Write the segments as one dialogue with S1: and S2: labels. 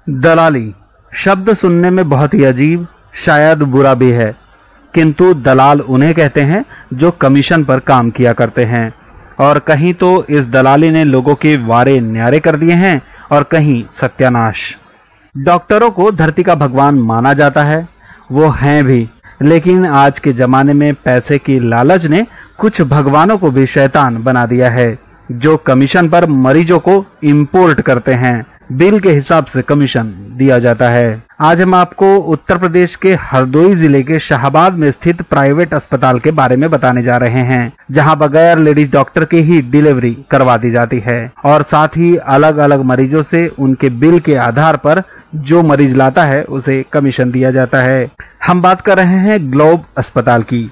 S1: दलाली शब्द सुनने में बहुत ही अजीब, शायद बुरा भी है, किंतु दलाल उन्हें कहते हैं जो कमीशन पर काम किया करते हैं। और कहीं तो इस दलाली ने लोगों के वारे न्यारे कर दिए हैं और कहीं सत्यानाश। डॉक्टरों को धरती का भगवान माना जाता है, वो हैं भी, लेकिन आज के जमाने में पैसे की लालच ने कुछ भगवानों को भी शैतान बना दिया है, जो कमीशन पर मरीजों को इंपोर्ट करते हैं। बिल के हिसाब से कमीशन दिया जाता है। आज हम आपको उत्तर प्रदेश के हरदोई जिले के शाहबाद में स्थित प्राइवेट अस्पताल के बारे में बताने जा रहे हैं, जहां बगैर लेडीज डॉक्टर के ही डिलीवरी करवा दी जाती है और साथ ही अलग अलग मरीजों से उनके बिल के आधार पर जो मरीज लाता है उसे कमीशन दिया जाता है। हम बात कर रहे हैं ग्लोब अस्पताल की।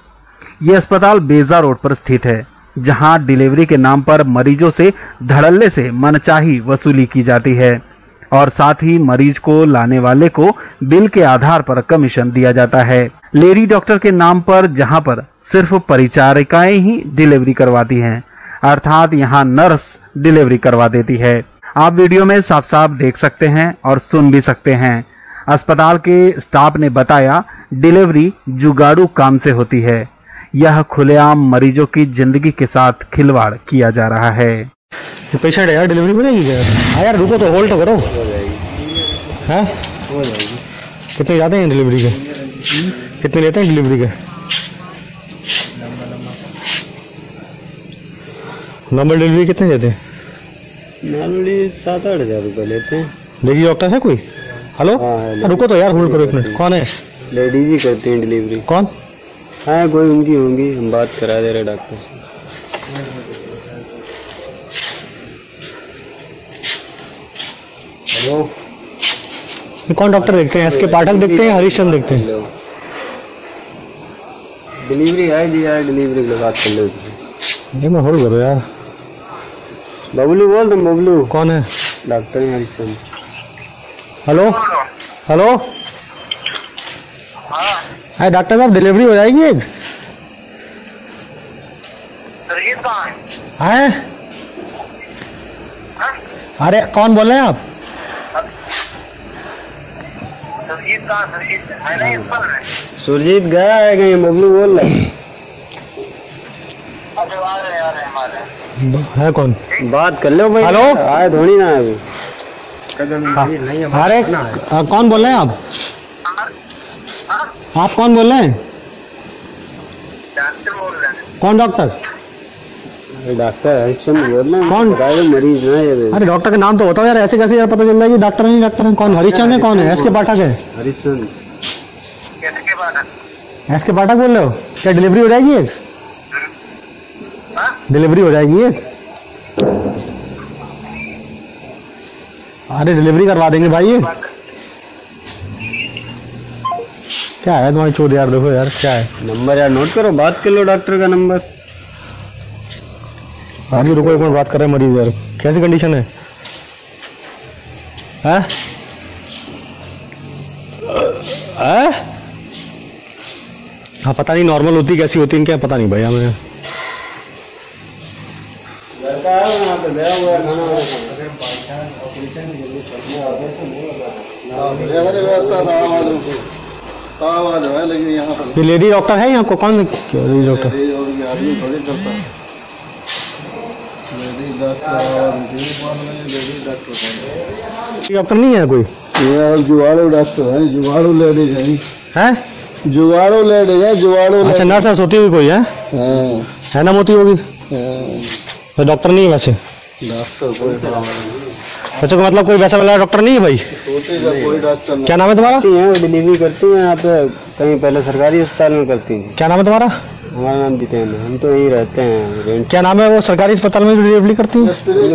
S1: ये अस्पताल बेजा रोड पर स्थित है, जहां डिलीवरी के नाम पर मरीजों से धड़ल्ले से मनचाही वसूली की जाती है और साथ ही मरीज को लाने वाले को बिल के आधार पर कमीशन दिया जाता है। लेडी डॉक्टर के नाम पर जहां पर सिर्फ परिचारिकाएं ही डिलीवरी करवाती हैं, अर्थात यहां नर्स डिलीवरी करवा देती है। आप वीडियो में साफ साफ देख सकते हैं और सुन भी सकते हैं। अस्पताल के स्टाफ ने बताया, डिलीवरी जुगाड़ू काम से होती है। यह खुलेआम मरीजों की जिंदगी के साथ खिलवाड़ किया जा रहा है।
S2: पेशेंट है यार, डिलीवरी हो जाएगी क्या? हाँ यार रुको तो, होल्ड तो करो। हाँ हो जाएगी। कितने जाते हैं डिलीवरी के? कितने लेते हैं डिलीवरी के? नॉर्मल डिलीवरी कितने देते हैं?
S3: नॉर्मली 7-8 हज़ार रुपये लेते हैं।
S2: लेडीज डॉक्टर है कोई? हेलो हाँ, रुको तो यार, होल्ड करो एक मिनट। कौन है?
S3: लेडीज ही करते हैं डिलीवरी।
S2: कौन?
S3: हाँ कोई उनकी होंगी, हम बात करा दे रहे डॉक्टर से। हेलो,
S2: कौन डॉक्टर देखते हैं? एसके पाठक देखते हैं, हरीशचंद्र देखते हैं?
S3: डिलीवरी है जी यार, डिलीवरी के बात कर लो।
S2: नहीं मैं होल्ड करो यार।
S3: बबलू बोल तुम। बबलू
S2: कौन है?
S3: डॉक्टर है हरीशचंद्र।
S2: हेलो हेलो, हाँ डॉक्टर साहब डिलीवरी हो जाएगी एक? है? अरे कौन बोल रहे हैं आप?
S3: सुरजीत गया है कहीं? बबलू बोल रहे
S2: है। कौन?
S3: बात कर लो भाई।
S2: हेलो,
S3: आए धोनी ना अभी।
S2: अरे कौन बोल रहे हैं आप? आप कौन बोल रहे हैं?
S4: डॉक्टर बोल रहे हैं।
S2: कौन डॉक्टर?
S3: डॉक्टर हरीशचंद्र बोल रहे हैं।
S2: कौन?
S3: मरीज ना ये।
S2: अरे डॉक्टर का नाम तो बताओ यार, ऐसे कैसे यार पता चल जाएगी डॉक्टर नहीं डॉक्टर है? कौन? हरीशचंद्र है? कौन है? एसके पाठक है?
S3: हरीशचंद्र।
S2: एसके पाठक बोल रहे हो? क्या डिलीवरी हो जाएगी एक? डिलीवरी हो जाएगी एक? अरे डिलीवरी करवा देंगे भाई ये। क्या है तुम्हारी चोट यार? देखो यार क्या है
S3: नंबर यार, नोट करो, बात कर लो डॉक्टर का नंबर।
S2: अभी रुको एक मिनट, बात कर रहे हैं मरीज यार। कैसी कंडीशन है? हाँ हाँ पता नहीं नॉर्मल होती कैसी होती है क्या पता नहीं भैया। मैं ये लेडी डॉक्टर है यहाँ को? कौन लेडी डॉक्टर? डॉक्टर नहीं है कोई?
S3: जुगाड़ू डॉक्टर है, जुगाड़ू लेडीज
S2: है?
S3: जुगाड़ू लेडीज है, जुगाड़ू।
S2: अच्छा नर्स होती हुई कोई है? है ना, मोती होगी तो डॉक्टर नहीं है वैसे?
S3: डॉक्टर कोई
S2: अच्छा मतलब कोई वैसा वाला डॉक्टर नहीं है भाई?
S3: कोई डॉक्टर।
S2: क्या नाम है तुम्हारा?
S3: डिलीवरी करती हैं यहाँ पे, कहीं पहले सरकारी अस्पताल में करती हैं।
S2: क्या नाम है तुम्हारा?
S3: हमारा नाम जितेंद्र, हम तो यहीं रहते हैं।
S2: क्या नाम है वो सरकारी अस्पताल में डिलीवरी करती है?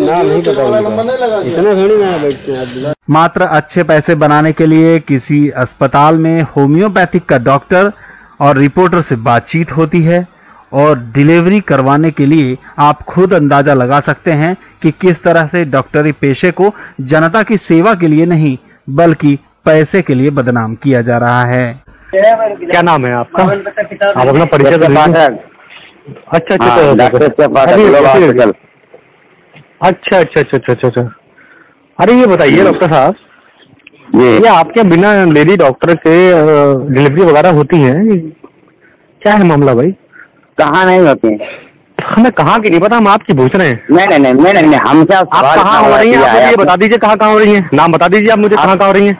S3: नाम नहीं पता, इतना थोड़ी ना बैठते हैं।
S1: मात्र अच्छे पैसे बनाने के लिए किसी अस्पताल में होम्योपैथिक का डॉक्टर और रिपोर्टर से बातचीत होती है और डिलीवरी करवाने के लिए आप खुद अंदाजा लगा सकते हैं कि किस तरह से डॉक्टरी पेशे को जनता की सेवा के लिए नहीं बल्कि पैसे के लिए बदनाम किया जा रहा है।
S2: क्या नाम है आपका? आप अपना परिचय दीजिए। अच्छा अच्छा अच्छा अच्छा अच्छा अच्छा। अरे ये बताइए डॉक्टर साहब, ये आपके बिना लेडी डॉक्टर के डिलीवरी वगैरह होती है? क्या है मामला भाई?
S4: कहाँ नहीं होती है?
S2: हमें कहाँ की नहीं पता, हम आपकी पूछ रहे हैं।
S4: नहीं हमसे
S2: आप कहाँ हो रही हैं? आप ये बता दीजिए कहाँ हो रही हैं, नाम बता दीजिए आप मुझे, कहाँ हो रही हैं?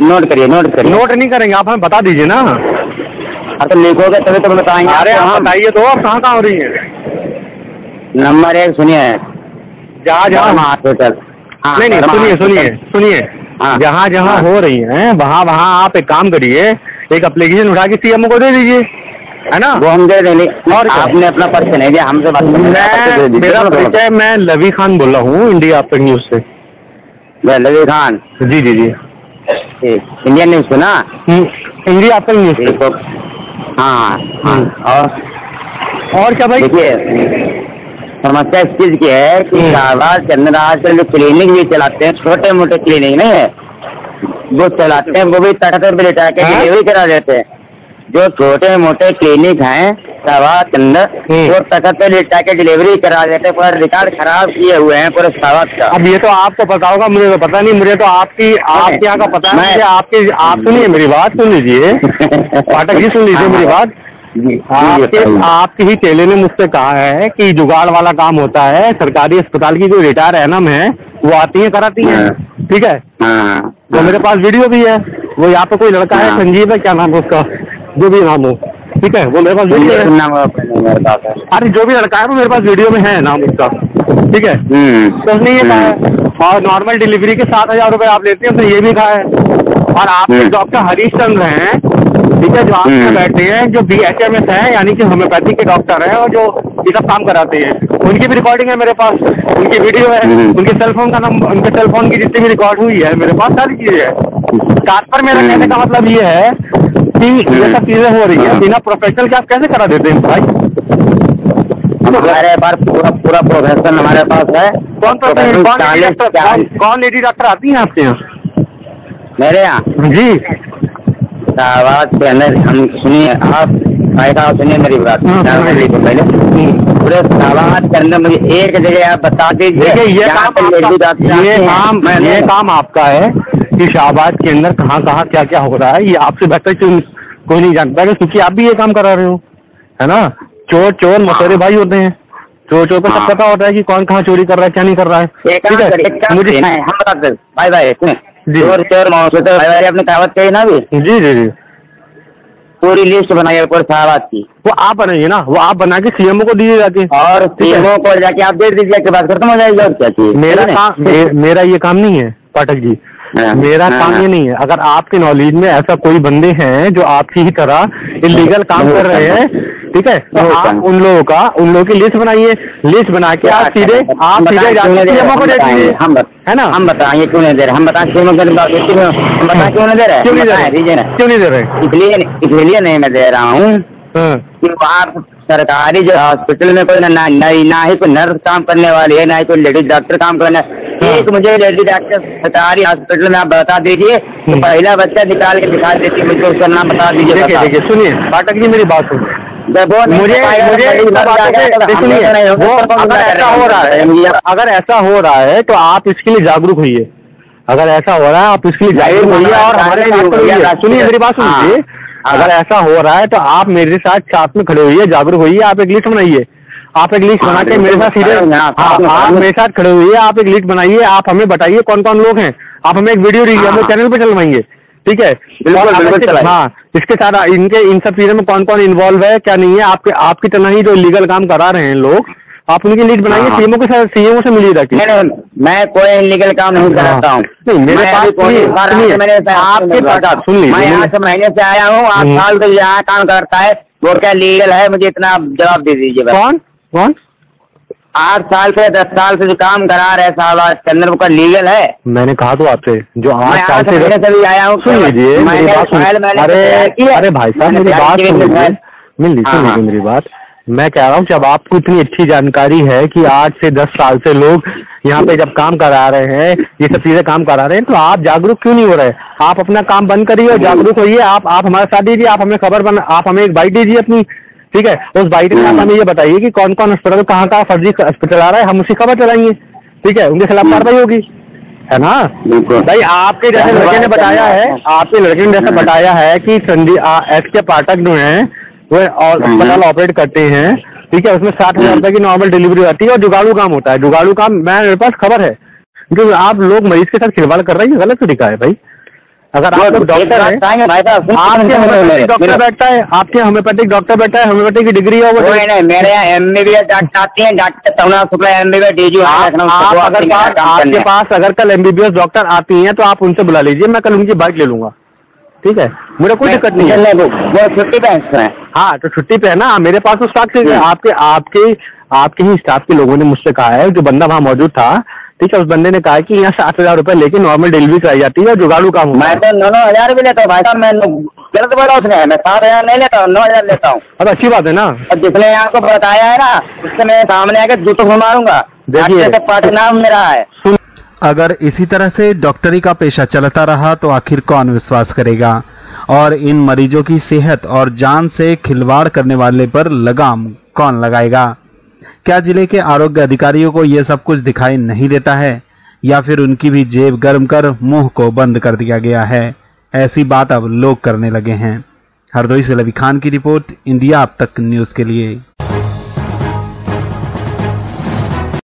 S4: नोट करिए।
S2: नोट नहीं करेंगे, आप हमें बता दीजिए ना।
S4: तो लिखोगे तभी तो बताएंगे।
S2: अरे आप बताइए तो, आप कहाँ हो रही हैं?
S4: नंबर 1 सुनिए,
S2: जहाँ
S4: हॉस्पिटल।
S2: नहीं सुनिए, जहाँ हो रही हैं वहाँ आप एक काम करिए, एक एप्लीकेशन उठा के सीएमओ को दे दीजिए, है ना?
S4: वो हम दे देंगे। और आपने अपना परिचय नहीं दिया हमसे।
S2: मेरा परिचय, मैं लवी खान बोल रहा हूँ, इंडिया आफ्टर न्यूज से।
S4: लवी खान? जी। इंडियन न्यूज पे ना?
S2: इंडिया आफ्टर न्यूज पे।
S4: हाँ। और
S2: क्या भाई?
S4: देखिए, समस्या इस चीज की है कि शाहबाद के अंदर आजकल जो क्लिनिक भी चलाते हैं, छोटे मोटे क्लिनिक नहीं है, वो चलाते हैं, वो भी तख्तर पे लिटा के डिलीवरी करा देते हैं। जो छोटे मोटे क्लिनिक हैं शाहबाद के अंदर, वो तख्त पे लिटा के डिलीवरी करा देते हैं। पूरा रिकॉर्ड खराब किए हुए हैं पूरे शाहबाद का।
S2: अब ये तो आपको पता होगा, मुझे तो पता नहीं। मुझे तो आपके यहाँ का पता है। आप सुनिए मेरी बात, सुन लीजिए पाठक जी, सुन लीजिए मेरी बात। आपके ही चेले ने मुझसे कहा है कि जुगाड़ वाला काम होता है, सरकारी अस्पताल की जो रिटायर एनएम है वो आती है, कराती है, ठीक है? तो मेरे पास वीडियो भी है। वो यहाँ पे कोई लड़का है, संजीव है, क्या नाम है उसका, जो भी नाम हो, ठीक है, वो मेरे पास वीडियो है। अरे जो भी लड़का है वो मेरे पास वीडियो में है नाम उसका, ठीक है? तो उसने ये कहा है, और नॉर्मल डिलीवरी के 7,000 रुपए आप लेते हैं, उसने ये भी कहा है। और आपके डॉक्टर हरीश चंद्र हैं, ठीक है, जो आपसे बैठे हैं, जो BHMS है, यानी कि होम्योपैथी के डॉक्टर हैं, और जो ये सब काम कराते हैं, उनकी भी रिकॉर्डिंग है मेरे पास, उनकी वीडियो है, उनके सेलफोन का नंबर, उनके सेलफोन की जितनी भी रिकॉर्ड हुई है मेरे पास सारी चीजें है। तात्पर्य मेरा कहने का मतलब ये है कि ये सब चीजें हो रही है बिना प्रोफेशनल के, आप कैसे करा देते हैं भाई?
S4: हमारे पास पूरा प्रोफेशनल हमारे पास है।
S2: कौन लेडी डॉक्टर आती है आपके यहाँ?
S4: मेरे यहाँ
S2: जी
S4: शाहबाद के अंदर, हम सुनिए, आप भाई साहब सुनिए मेरी बात पहले। पूरे शाहबाद के अंदर मुझे एक जगह आप बता दीजिए।
S2: ये काम आपका है कि शाहबाद के अंदर कहाँ क्या क्या हो रहा है, ये आपसे बेहतर कोई नहीं जानता है, क्योंकि आप भी ये काम करा रहे हो, है ना? चोर मसोरे भाई होते हैं, चोर को सब पता होता है कि कौन कहाँ चोरी कर रहा है, क्या नहीं कर रहा है, ठीक है? मुझे
S4: हम बताते भाई चोर भाई अपने कहावत कही ना भी।
S2: जी
S4: पूरी लिस्ट बनाइए पूरे शाहबाद की।
S2: वो आप बनाइए ना, वो आप बना के सीएमओ को दीजिए जाके,
S4: और सीएमओ को जाके आप दे दीजिए, के बाद खत्म हो जाएगी। और क्या चाहिए?
S2: मेरा ये काम नहीं है पाठक जी, मेरा काम ये नहीं है। अगर आपके नॉलेज में ऐसा कोई बंदे हैं जो आपकी ही तरह इलीगल काम कर रहे हैं, ठीक है, तो आप उन लोगों की लिस्ट बनाइए। लिस्ट बना के आप सीधे जाके सीएमओ को दे दीजिए, है ना?
S4: हम बताएंगे क्यों नहीं दे रहे, हम बताएं क्यों नहीं दे रहे, क्यों नहीं दे रहे? इसलिए नहीं मैं दे रहा हूँ कि आप सरकारी जो हॉस्पिटल में कोई ना ही कोई नर्स काम करने वाली है, ना ही कोई लेडीज डॉक्टर काम करने। एक मुझे लेडीज डॉक्टर सरकारी हॉस्पिटल में आप बता दीजिए, तो पहला बच्चा निकाल के दिखा देती, मुझे उसका नाम बता दीजिए।
S2: देखिए सुनिए पाठक जी मेरी बात सुनिए, मुझे अगर ऐसा हो रहा है तो आप इसके लिए जागरूक होइए। अगर ऐसा हो रहा है आप इसके लिए जागरूक होइए और हमारे सुनिए मेरी बात सुनिए। अगर ऐसा हो रहा है तो आप मेरे साथ में खड़े होइए, जागरूक होइए। आप एक लिस्ट बनाइए, आप एक लिस्ट बना के मेरे साथ सीधे आप मेरे साथ खड़े हुए, आप एक लिस्ट बनाइए, आप हमें बताइए कौन कौन लोग हैं, आप हमें एक वीडियो दीजिए, हम चैनल पे चलवाएंगे, ठीक है? हाँ, इसके साथ इन सब चीजों में कौन कौन इन्वॉल्व है, क्या नहीं है, आपकी तरह ही जो लीगल काम करा रहे हैं लोग, आप उनकी लिस्ट बनाइए, सीएमओ से मिलिए जाके।
S4: मैं कोई इलीगल काम नहीं कराता हूँ।
S2: नहीं, मेरे पास आपके सुन लीजिए,
S4: मैं 8 महीने से आया हूँ, 8 साल से यहाँ काम करता है, वो क्या लीगल है, मुझे इतना जवाब दे दीजिए।
S2: कौन
S4: 8 साल से 10 साल से जो काम करा रहे शाहबाद के अंदर, वो का लीगल है?
S2: मैंने कहा तो आपसे जो 8 साल
S4: से भी आया हूँ।
S2: सुन लीजिए मेरी बात, अरे भाई साहब मेरी बात सुन लीजिए मेरी बात। मैं कह रहा हूँ जब आपको इतनी अच्छी जानकारी है कि 8 से 10 साल से लोग यहाँ पे जब काम करा रहे हैं, ये सब चीजें काम करा रहे हैं, तो आप जागरूक क्यों नहीं हो रहे? आप अपना काम बंद करिए और जागरूक होइए। आप हमारे साथ दीजिए, आप हमें खबर आप हमें एक बाइट दीजिए अपनी, ठीक है? उस बाइट में आप हमें ये बताइए कि कौन कौन अस्पताल कहाँ फर्जी अस्पताल आ रहा है, हम उसकी खबर चलाएंगे, ठीक है? उनके खिलाफ कार्रवाई होगी, है ना। भाई आपके जैसे लड़के ने बताया है, आपके लड़के ने जैसे बताया है कि SK पाठक जो है वो अस्पताल ऑपरेट करते हैं, ठीक है, उसमें 60,000 रुपए की नॉर्मल डिलीवरी आती है और जुगाड़ू काम होता है। जुगाड़ू काम मेरे पास खबर है, जो आप लोग मरीज के साथ खिलवाड़ कर रहे हैं, गलत तरीका है भाई। अगर आप लोग डॉक्टर हैं, आपके होम्योपैथिक डॉक्टर बैठता है, आपके होम्योपैथिक डॉक्टर बैठा है, होम्योपैथिक की डिग्री है वो
S4: नहीं, मेरे यहाँ MBBS डॉक्टर आती है, doctor Taruna Shukla MBBS DG।
S2: आपके पास अगर कल MBBS डॉक्टर आती हैं तो आप उनसे बुला लीजिए, मैं कल उनकी बाइक ले लूंगा, ठीक है, मुझे कोई दिक्कत नहीं है।
S4: वो छुट्टी पे है।
S2: हाँ, तो छुट्टी पे है ना, मेरे पास तो स्टाफ से आपके ही स्टाफ के लोगों ने मुझसे कहा है, जो बंदा वहाँ मौजूद था, ठीक है, उस बंदे ने कहा कि यहाँ 7,000 रुपए लेके नॉर्मल डिलीवरी कराई जाती है और जुगाड़ू काम होता है।
S4: मैं तो 9,000 भी लेता हूँ भाई साहब, मैं गलत बोला उसने, मैं 7,000 नहीं लेता हूँ, 9,000 लेता हूँ।
S2: अब अच्छी बात है ना,
S4: अब जिसने आपको बताया है ना, उससे मैं सामने आके जूतों को मारूंगा।
S2: देखिए
S4: नाम मेरा है।
S1: अगर इसी तरह से डॉक्टरी का पेशा चलता रहा तो आखिर कौन विश्वास करेगा, और इन मरीजों की सेहत और जान से खिलवाड़ करने वाले पर लगाम कौन लगाएगा? क्या जिले के आरोग्य अधिकारियों को यह सब कुछ दिखाई नहीं देता है, या फिर उनकी भी जेब गर्म कर मुंह को बंद कर दिया गया है? ऐसी बात अब लोग करने लगे हैं। हरदोई से लवी खान की रिपोर्ट, इंडिया अब तक न्यूज के लिए।